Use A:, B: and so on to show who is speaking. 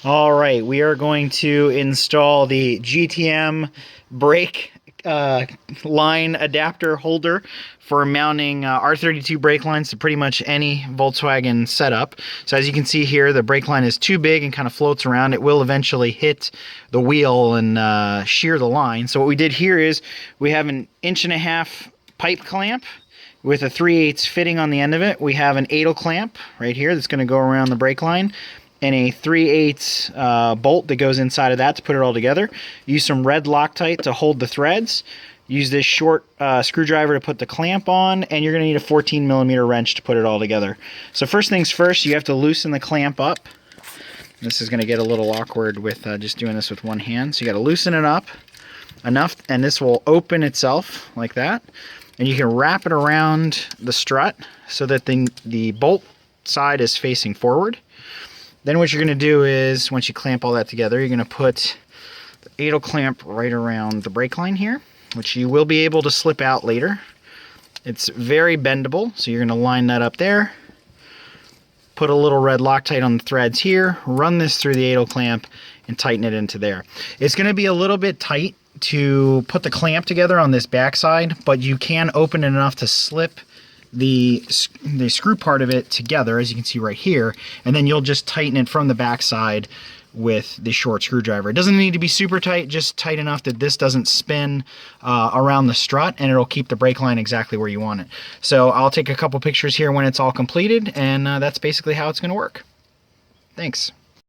A: All right, we are going to install the GTM brake line adapter holder for mounting R32 brake lines to pretty much any Volkswagen setup. So as you can see here, the brake line is too big and kind of floats around. It will eventually hit the wheel and shear the line. So what we did here is we have an 1.5-inch pipe clamp with a 3/8 fitting on the end of it. We have an idle clamp right here that's going to go around the brake line, and a 3/8 bolt that goes inside of that to put it all together. Use some red Loctite to hold the threads. Use this short screwdriver to put the clamp on, and you're going to need a 14mm wrench to put it all together. So first things first, you have to loosen the clamp up. This is going to get a little awkward with just doing this with one hand. So you got to loosen it up enough, and this will open itself like that. And you can wrap it around the strut so that the bolt side is facing forward. Then what you're going to do is, once you clamp all that together, you're going to put the idle clamp right around the brake line here, which you will be able to slip out later. It's very bendable, so you're going to line that up there. Put a little red Loctite on the threads here, run this through the idle clamp, and tighten it into there. It's going to be a little bit tight to put the clamp together on this backside, but you can open it enough to slip the screw part of it together, as you can see right here, and then you'll just tighten it from the backside with the short screwdriver. It doesn't need to be super tight, just tight enough that this doesn't spin around the strut, and it'll keep the brake line exactly where you want it. So I'll take a couple pictures here when it's all completed, and that's basically how it's going to work. Thanks.